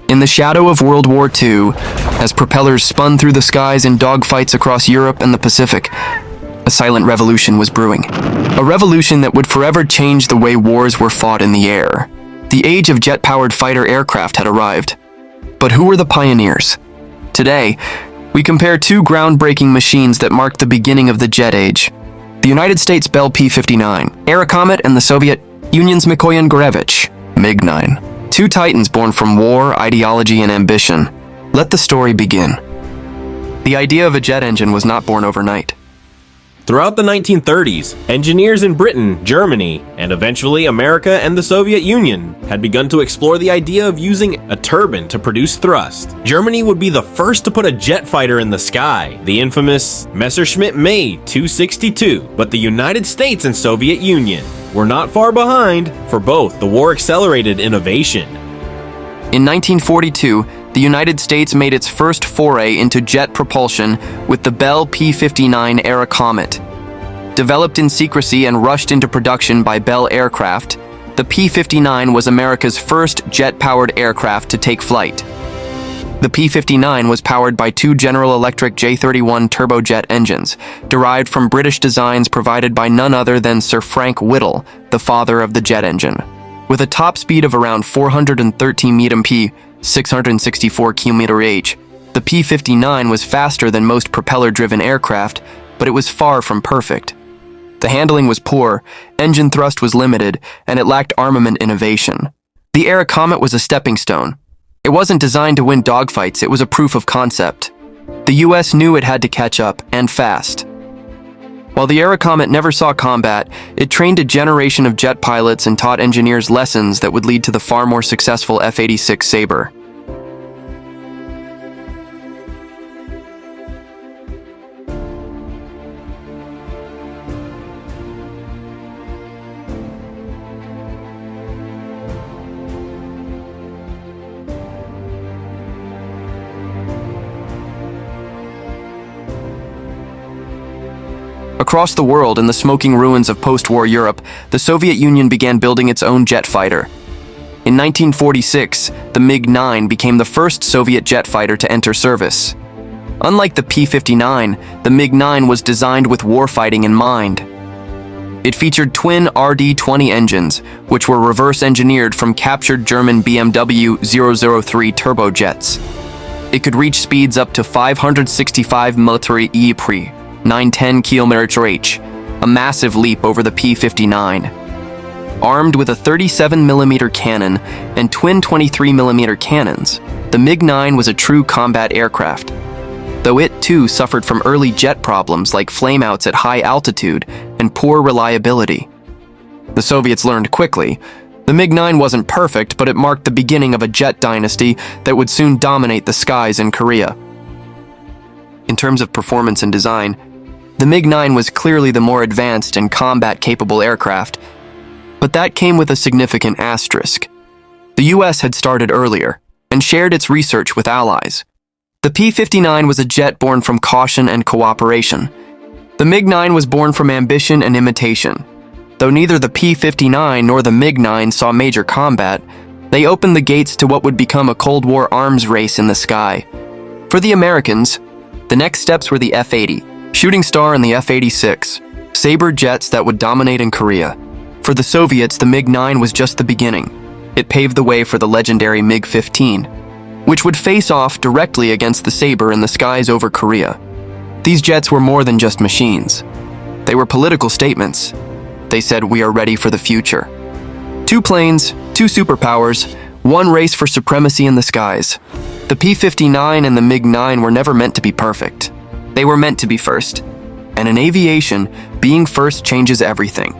In the shadow of World War II, as propellers spun through the skies in dogfights across Europe and the Pacific, a silent revolution was brewing. A revolution that would forever change the way wars were fought in the air. The age of jet-powered fighter aircraft had arrived. But who were the pioneers? Today, we compare two groundbreaking machines that marked the beginning of the jet age. The United States Bell P-59, Airacomet, and the Soviet Union's Mikoyan Gurevich, MiG-9. Two titans born from war, ideology, and ambition. Let the story begin. The idea of a jet engine was not born overnight. Throughout the 1930s, engineers in Britain, Germany, and eventually America and the Soviet Union had begun to explore the idea of using a turbine to produce thrust. Germany would be the first to put a jet fighter in the sky, the infamous Messerschmitt May 262, but the United States and Soviet Union were not far behind. For both, the war accelerated innovation. In 1942, the United States made its first foray into jet propulsion with the Bell P-59 Airacomet. Developed in secrecy and rushed into production by Bell Aircraft, the P-59 was America's first jet-powered aircraft to take flight. The P-59 was powered by two General Electric J-31 turbojet engines, derived from British designs provided by none other than Sir Frank Whittle, the father of the jet engine. With a top speed of around 413 mph, 664 km/h, the P-59 was faster than most propeller-driven aircraft, but it was far from perfect. The handling was poor, engine thrust was limited, and it lacked armament innovation. The Airacomet was a stepping stone. It wasn't designed to win dogfights, it was a proof of concept. The US knew it had to catch up, and fast. While the Airacomet never saw combat, it trained a generation of jet pilots and taught engineers lessons that would lead to the far more successful F-86 Sabre. Across the world, in the smoking ruins of post-war Europe, the Soviet Union began building its own jet fighter. In 1946, the MiG-9 became the first Soviet jet fighter to enter service. Unlike the P-59, the MiG-9 was designed with warfighting in mind. It featured twin RD-20 engines, which were reverse-engineered from captured German BMW 003 turbojets. It could reach speeds up to 565 mph, 910 km/h, a massive leap over the P-59. Armed with a 37mm cannon and twin 23mm cannons, the MiG-9 was a true combat aircraft. Though it, too, suffered from early jet problems like flameouts at high altitude and poor reliability. The Soviets learned quickly. The MiG-9 wasn't perfect, but it marked the beginning of a jet dynasty that would soon dominate the skies in Korea. In terms of performance and design, the MiG-9 was clearly the more advanced and combat-capable aircraft, but that came with a significant asterisk. The US had started earlier and shared its research with allies. The P-59 was a jet born from caution and cooperation. The MiG-9 was born from ambition and imitation. Though neither the P-59 nor the MiG-9 saw major combat, they opened the gates to what would become a Cold War arms race in the sky. For the Americans, the next steps were the F-80, Shooting Star, and the F-86, Sabre jets that would dominate in Korea. For the Soviets, the MiG-9 was just the beginning. It paved the way for the legendary MiG-15, which would face off directly against the Sabre in the skies over Korea. These jets were more than just machines. They were political statements. They said, "We are ready for the future." Two planes, two superpowers, one race for supremacy in the skies. The P-59 and the MiG-9 were never meant to be perfect. They were meant to be first. And in aviation, being first changes everything.